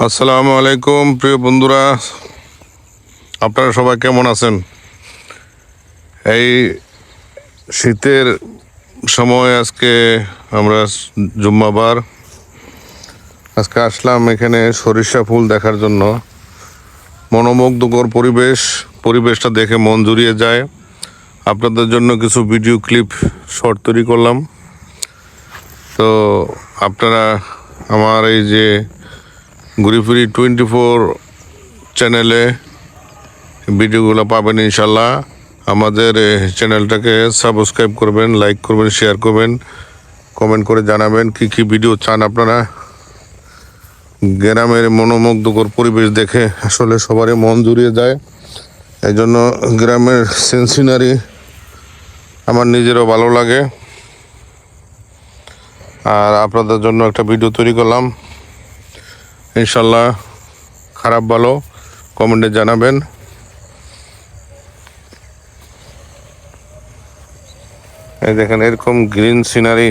আসসালামু আলাইকুম প্রিয় বন্ধুরা, আপনারা সবাই কেমন আছেন? এই শীতের সময় আজকে আমরা জুম্মাবার আজকে আসলাম এখানে সরিষা ফুল দেখার জন্য। মনোমুগ্ধকর পরিবেশটা দেখে মন জুড়িয়ে যায়। আপনাদের জন্য কিছু ভিডিও ক্লিপ শর্ট তৈরি করলাম। তো আপনারা আমার এই যে ঘুরিফিরি 24 চ্যানেলে ভিডিওগুলো পাবেন ইনশাল্লাহ। আমাদের চ্যানেলটাকে সাবস্ক্রাইব করবেন, লাইক করবেন, শেয়ার করবেন, কমেন্ট করে জানাবেন কি কি ভিডিও চান আপনারা। গ্রামের মনোমুগ্ধকর পরিবেশ দেখে আসলে সবারই মন জুড়িয়ে যায়। এই জন্য গ্রামের সিনারি আমার নিজেরও ভালো লাগে। আর আপনাদের জন্য একটা ভিডিও তৈরি করলাম। ইনশাল্লাহ খারাপ ভালো কমেন্টে জানাবেন। এই দেখেন এরকম গ্রিন সিনারি।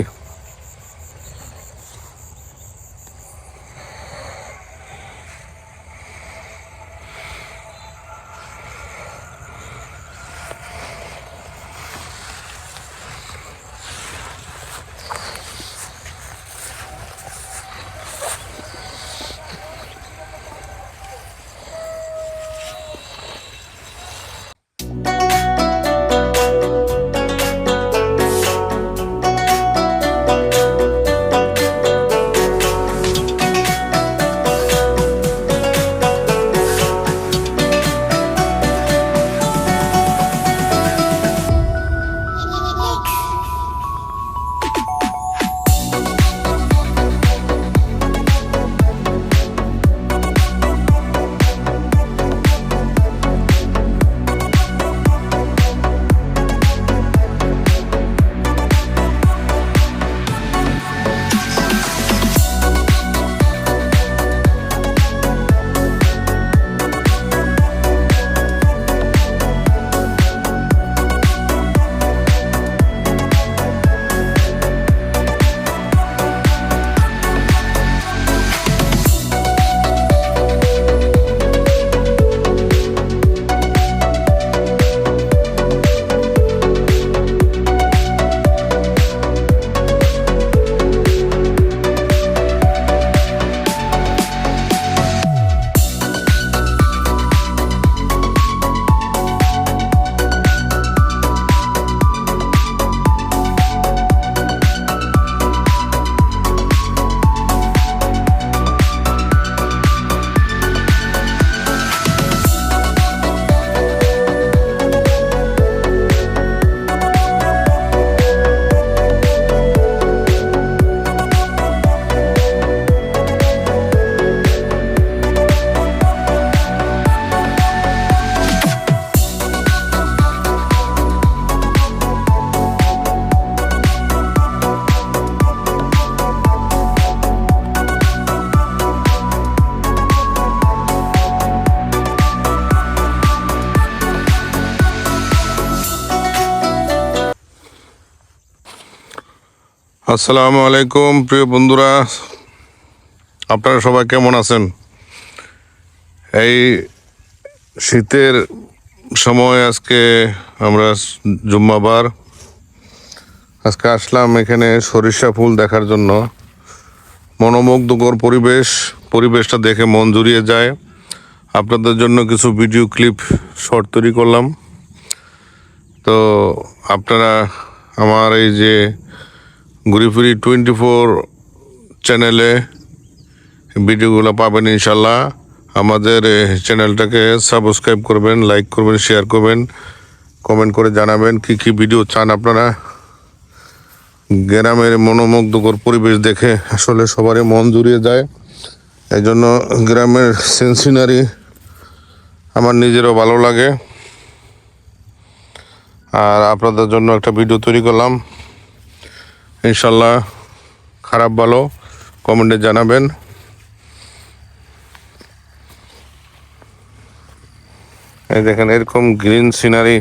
আসসালামু আলাইকুম প্রিয় বন্ধুরা, আপনারা সবাই কেমন আছেন? এই শীতের সময় আজকে আমরা জুম্মাবার আজকে আসলাম এখানে সরিষা ফুল দেখার জন্য। মনোমুগ্ধকর পরিবেশটা দেখে মন জুড়িয়ে যায়। আপনাদের জন্য কিছু ভিডিও ক্লিপ শর্ট তৈরি করলাম। তো আপনারা আমার এই যে ঘুরিফিরি 24 চ্যানেলে ভিডিওগুলো পাবেন ইনশাল্লাহ। আমাদের চ্যানেলটাকে সাবস্ক্রাইব করবেন, লাইক করবেন, শেয়ার করবেন, কমেন্ট করে জানাবেন কি কি ভিডিও চান আপনারা। গ্রামের মনোমুগ্ধকর পরিবেশ দেখে আসলে সবারই মন জুড়িয়ে যায়। এই জন্য গ্রামের সিনারি আমার নিজেরও ভালো লাগে। আর আপনাদের জন্য একটা ভিডিও তৈরি করলাম। ইনশাল্লাহ খারাপ ভালো কমেন্টে জানাবেন। এই দেখেন এরকম গ্রিন সিনারি।